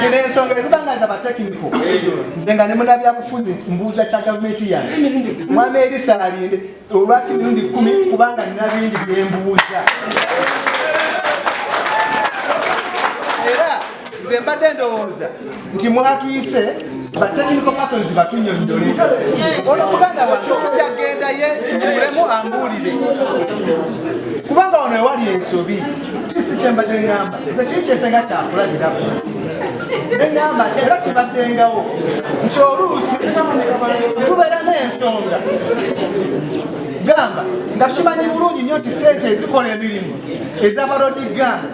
zino ensonga ezibanga z'abatekniko nze nga ne munnabyabufuzi mbuuza kya gavumenti yange mwami Elisa alinde olwaki mirundi 10 kubanga nina bingi bye mbuuza era nze mbadde ndowooza nti mwatuyise batekniko persons batunyonyole ono muganda wange tujja genda ye tumulemu ambuulire kubanga ono ewali ensobi kisi kyembadde ngamba nze kiri kyesenga kyakulabirako neŋŋamba era kibaddengawo nti oluusi tubeera n'ensonga gamba nga tumanyi bulungi nnyo nti ssente ezikola emirimu ez'abalodigganda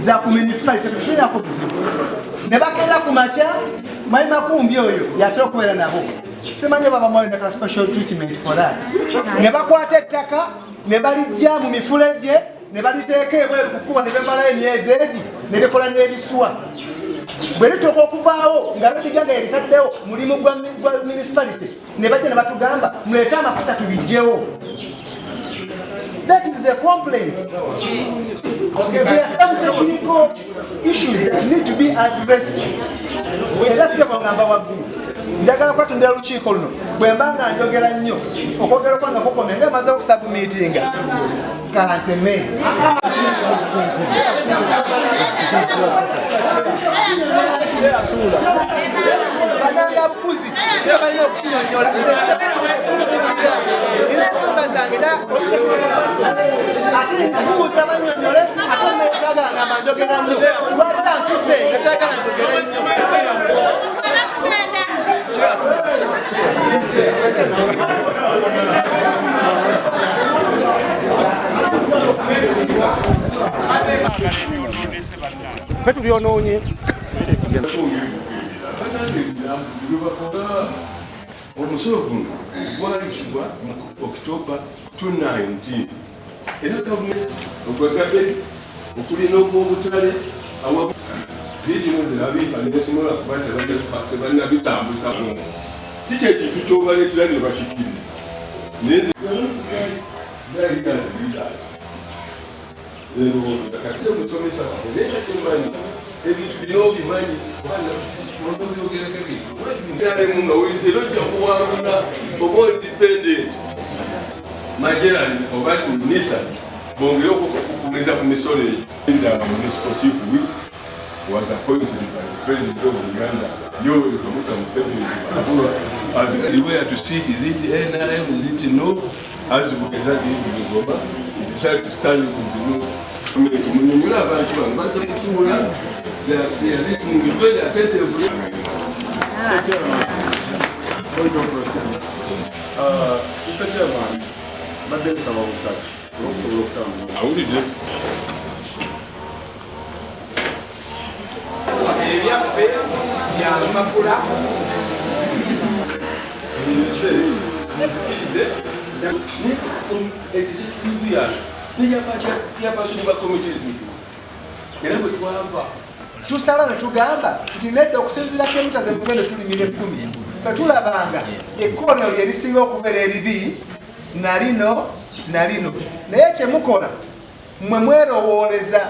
za ku municipality tetulinaku buzibu ne bagenda ku makya Mai Makumbi oyo yatera okubeera nabo simanyi baba mwalina ka special treatment for that ne bakwata ettaka ne balijja mu mifuleje ne baliteeka ebweru kukuba ne bemalayo emyezi egi ne bekola n'ebisuwa bwe lituuka okuvaawo nga Lodigganda yeritaddewo mulimu gwa municipality ne bajja ne batugamba muleete amafuta tubijjewo. That is the complaint. There are some technical issues that need to be addressed. Era si okugamba waggulu njagala kwatundira olukiiko luno bwe mba nga njogera nnyo okwogera kwanga kukomye nga maze okusabumiitinga kanteme bannabyabufuzi balina okunyonyola nina ensonga zange ate nkabuuza banyonyole ate neetaaga ngamba njogera nnyo lwata mpise nga taagala njogera nnyo Petulionoonye omusolo guno gwayisibwa mu October 2019 era gavumenti okwegabbe okulina okw'obutale birimu zirabiikanesobola kuba tebalina bitambuza mungu si kyekintu kyobaleetera ne bakikkiriza kati semusomesa era kyemmanyi ebintu birina obimanyi oyogereko nga wizera ojja kuwangula oba independent majerani oba minisa bongere okukumiza ku misolo eyo. Municipal chief whip was appointed by the president of Uganda, Yoweri Kaguta Museveni, as where to sit. Is it NRM? Is it no? As we get that in Goba, he decided to stand in the no. They are listening very attentively. Mr. Chairman, Madam Samamusach, I will do. Tusala ne tugamba nti nedda okusinziira kemita z'emugendo tulimire 10 fe tulabanga ekkono lye lisinga okubeera eribi na lino naye kyemukola mmwe mwerowooleza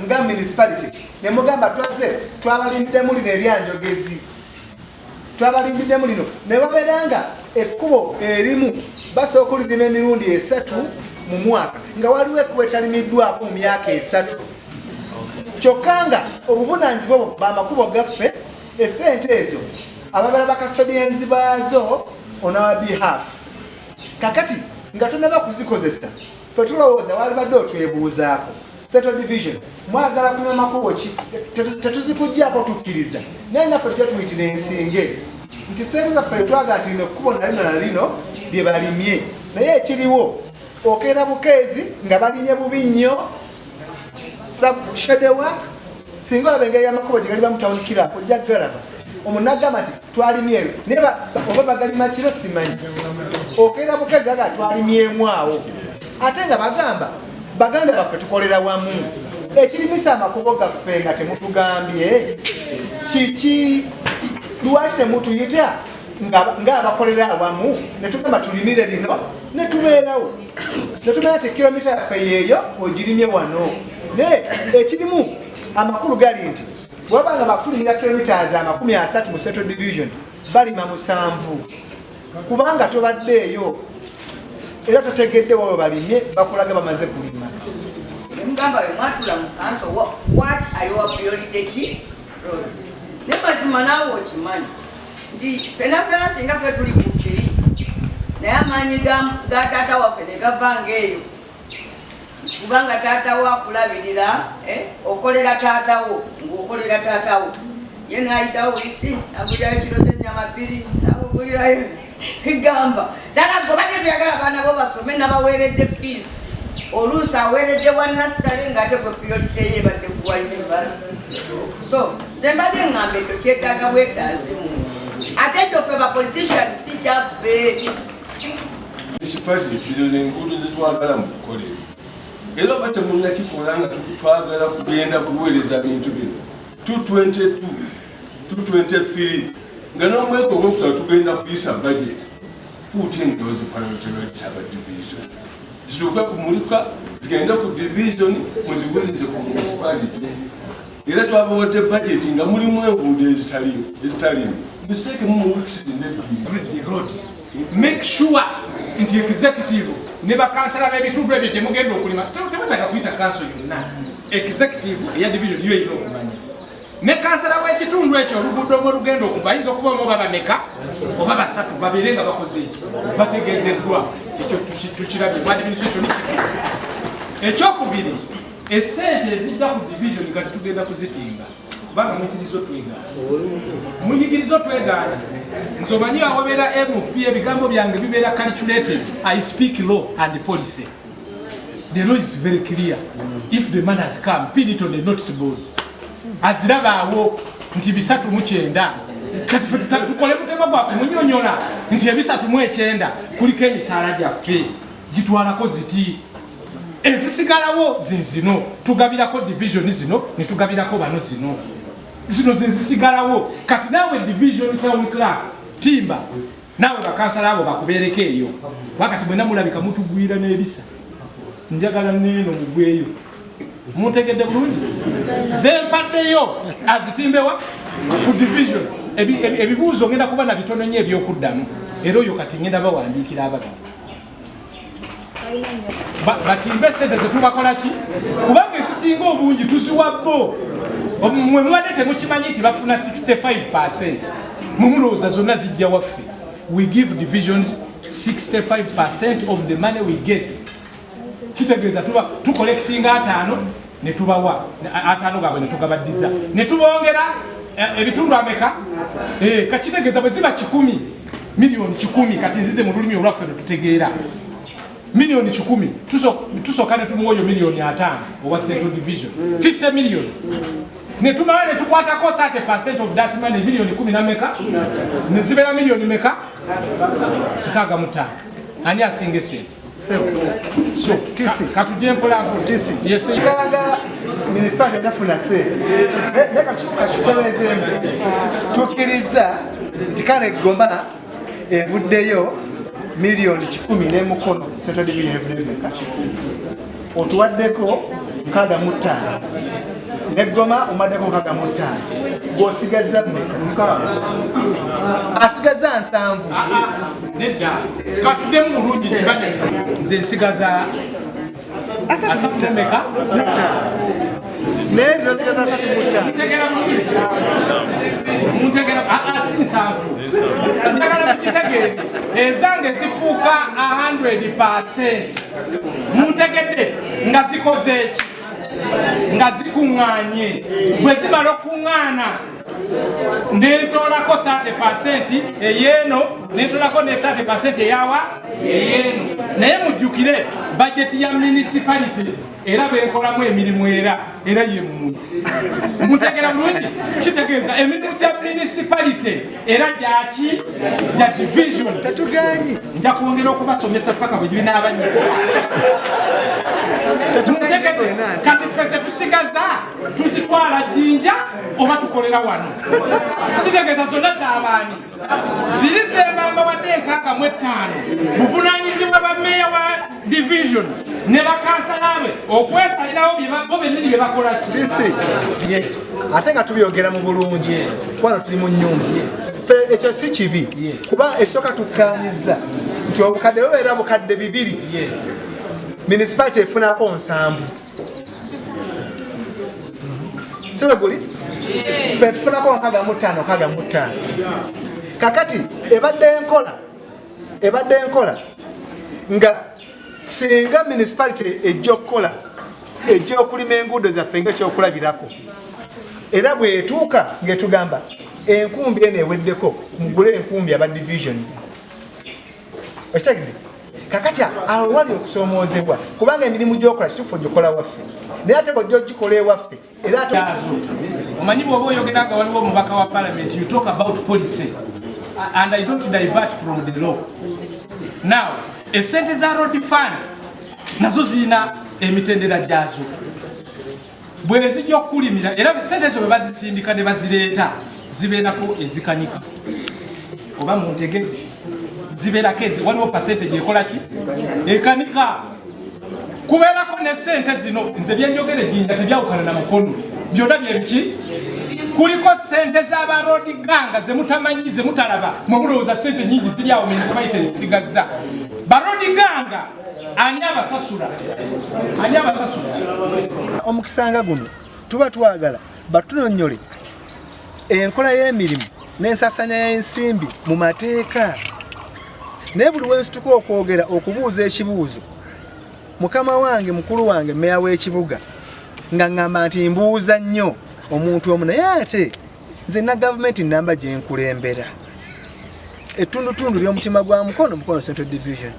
nga municipality ne mugamba twaze twabalimbidemu lino eryanjogezi twabalimbidemu lino ne babeeranga ekkubo erimu basooka olirima emirundi 3 mu mwaka nga waliwo ekkubo etalimiddwako mu myaka 3 kyokka nga obuvunaanyizibwa obwo bamakubo gaffe essente ezo ababeera bakastodians baazo on our behalf kakati nga tonaba kuzikozesa fe tulowooza wali badde otwebuuzaako Central Division mwagala kunywa makubo ki tetuzikuggyako tukkiriza naye naffe tujja tuyitira ensinge nti sente zaffe twagala ti lino ekkubo na lino lye balimye naye ekiriwo okeera bukeezi nga balinye bubi nnyo shadewa singa olaba engeri y'amakubo gye galiba mu town kirako ojja galaba omunagamba nti twalimyeyo naye oba bagalima kiro simanyi okeera bukeezi aga twalimyemu awo ate nga baganda baffe tukolera wamu ekirimisa amakubo gaffe nga temutugambye kiki lwaki temutuyita ng'abakolera awamu ne tugamba tulimire lino ne tubeerawo ne tumanya ti kilomita yaffe yeeyo ogirimye wano naye ekirimu amakulu gali nti bwabanga bakulimira kilometers 30 mu Central Division balima 7 kubanga tobaddeeyo era totegedde wao balimye bakulaga bamaze kulima. Mugamba we mwatula mu council, what are your priority roads? Nemazima naawe okimanyi nti fena singa ffe tuli ku feri naye amaanyi ga taata waffe ne gavanga eyo kubanga taata wo akulabirira okolera taatawo ng'okolera taatawo ye naayitawo isi agulirayo kiro z'ennyama 2 nagugulirayo egamba ddala gwe badde tuyagala abaana bo basome nabaweeredde fees oluusi aweeredde wa nassale ng'ate gwe priority ye badde kuwa university. So nze mbadde ŋŋamba ekyo kyetaaga bwetaazimu ate ekyo ffe bapolitician si kyaffe. Municipality pirioni enguudo zetwagala mu kukolera era oba temunnakikola nga twagala kugenda kuweereza bintu bino 222 223 nga n'omwaka ogwokutala tugenda kuyisa budget kuutindozi parliamentary saba division zituuke kumulika zigende ku division muziweereze ku municipality era twabawadde budget nga mulimu enguudo ezitalimu muziteekemu mu weeks roads. Make sure nti executive ne bakansala b'ebitundu ebyo gye mugenda okulima tebataka kuyita council yonna executive eya division yo erina okumanya ne kansala w'ekitundu ekyo oluguudo mwe lugenda okuva ayinza okuba oba bameka oba basatu babeere nga bakoze eki bategeezeddwa ekyo tukirabye mu administration nikikulu. Ekyokubiri essente ezijja ku division nga titugenda kuzitimba kubanga muyigirizo twegaana muyigirizo twegaana nze omanyi awobeera MP ebigambo byange bibeera calculated. I speak law and policy. The law is very clear. If the man has come, pin it on the notice board. Azirabaawo nti 309 kati ffe tukole mutego gwa kumunyonyola nti 309 kuliko emisaala gyaffe gitwalako ziti ezisigalawo zino tugabirako division zino ne tugabirako bano zino zisigalawo kati naawe division town clerk timba naawe bakansala abo bakubeereko eyo wakati mwena mulabika mutugwira n'ebisa njagala neeno mugweyo muntegedde bulungi zempaddeyo azitimbewa ku division ebibuuzo ngenda kuba na bitono nnyo ebyokuddamu era oyo kati ngenda bawandiikira ababiri batimbe sente zetubakola ki kubanga ezisinga obungi tuziwa bo mwe mubadde temukimanyi nti bafuna 65%. Mumulowooza zonna zijja waffe. We give divisions 65% of the money we get. Kitegeeza tukollectinga 5 ne tubawa 5 gaabwe ne tugabaddiza ne tubongera ebitundu ameka kakitegeeza bwe ziba 10 milioni 10 kati nzize mu lulimi olwaffe lututegeera milioni 10 tusooka ne tumuwoyo milioni 5 owa Central Division 50 million ne tumala ne tukwatako 30% of that money milioni 10 na meka ne zibeera milioni meka 65 ani asinga sente so katujje mpola tisi yes kanga municipality tafuna sente leka kashitoleze tukiriza tikale gomba evuddeyo milioni 10 n'emukono Central Division evuddeyo otuwaddeko 65 negoma umaddeko 65 gwosigaza asigaza 7 nedda katuddemu bulungi kibanye nze nsigaza asatemeka naye nosigaza 3 mutegera bulungi mutegera asinsanvu njagala mukitegere ezange zifuuka 100%. Muntegedde nga zikoze eki nga zikuŋŋaanye bwe zimala okuŋŋaana nentoolako 30% eyeeno nentoolako ne 30% eyawa eyeeno naye mujjukire bajeti ya municipality era benkolamu emirimu era ye muntu muntegera bulungi kitegeeza emirimu gya municipality era gyaki gya division tetuganyi nja kwongera okubasomesa paka bwe binaabanyita kati ffe tusigaza tuzitwala Jinja oba tukolera wano kitegeeza zonna z'abaani ziri zembamba wadde 65 buvunaanyizibwa ba meya wa division ne bakansala be okwesalirawo bo bennyini bye bakola ki. Ate nga tubyogera mu bulungi kwano tuli mu nnyumba ekyo si kibi kuba esooka tukkaanyiza nti obukadde bubeera bukadde 2 municipality efunako 7 sibe guli fe tufunako 65 kakati ebadde enkola nga singa municipality ejja okukola ejja okulima enguudo zaffe ng'ekyokulabirako era bwetuuka ng'etugamba enkumbi eno eweddeko mugule enkumbi aba division okitegedde kakati awo wali okusoomoozebwa kubanga emirimu gy'okola kituufu ogikola waffe naye ate bw'ojja ogikola ewaffe era omanyi bw'oba oyogera nga waliwo omubaka wa parliament you talk about policy and I don't divert from the law. Now esente za road fund nazo zirina emitendera gyazo bwe zijja okulimira era sente zo bwe bazisindika ne bazireeta zibeerako ezikanika oba mu ntegedde zibeerako waliwo percentage ekola ki ekanika kubeerako ne sente zino nze byenjogera ejjinja tebyawukana na mukono byonna byebiki kuliko sente z'aba road ganga zemutamanyi zemutalaba mwemulowooza sente nyingi ziri awo municipality ezisigazza barodi ganga ani abasasula omukisanga guno tuba twagala batunonyole enkola y'emirimu n'ensasanya y'ensimbi mu mateeka naye buli wensituka okwogera okubuuza ekibuuzo mukama wange mukulu wange meya w'ekibuga nga ŋŋamba nti mbuuza nnyo omuntu omu naye ate nze na gavumenti namba gye nkulembera ettundutundu ly'omutima gwa mukono Central Division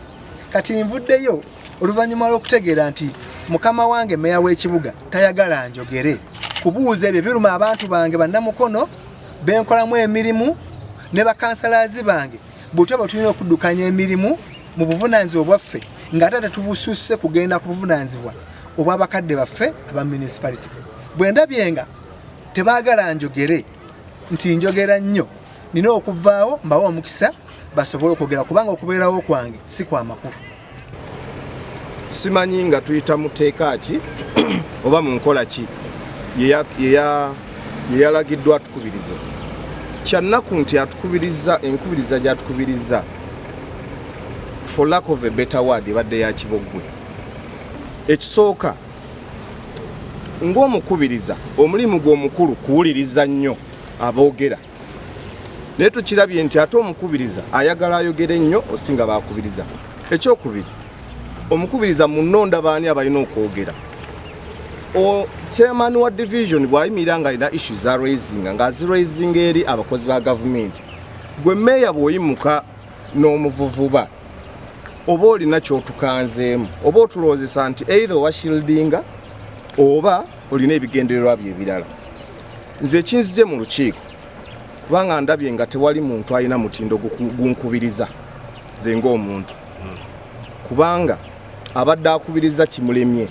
kati nvuddeyo oluvannyuma lw'okutegeera nti mukama wange meya w'ekibuga tayagala njogere kubuuza ebyo biruma abantu bange bannamukono benkolamu emirimu ne bakansalazi bange bwetwaba tulina okuddukanya emirimu mu buvunaanyizibwa bwaffe ng'ate tetubususse kugenda ku buvunaanyizibwa obw'abakadde baffe aba municipality bwe ndabyenga tebaagala njogere nti njogera nnyo nina okuvaawo mbawo omukisa basobole okwogera kubanga okubeerawo kwange si kwa makulu. Simanyi nga tuyita mu tteeka ki oba mu nkola ki yeyalagiddwa atukubirize kyannaku nti enkubiriza gy'atukubiriza for lack of a better word ebadde ya kiboggwe. Ekisooka ng'omukubiriza omulimu gw'omukulu kuwuliriza nnyo aboogera naye tukirabye nti ate omukubiriza ayagala ayogere nnyo osinga baakubiriza. Ekyokubiri omukubiriza mu nnonda baani abalina okwogera chairman wa division bw'ayimirira nga alina issues za raisinga ng'aziraisinga eri abakozi ba gavumenti gwe meeya bw'oyimuka n'omuvuvuba oba olina ky'otukanzeemu oba otulowoozesa nti either washildinga oba olina ebigendererwa bye ebirala. Nze kinzije mu lukiiko kubanga ndabye nga tewali muntu alina mutindo gunkubiriza nze ng'omuntu kubanga abadde akubiriza kimulemye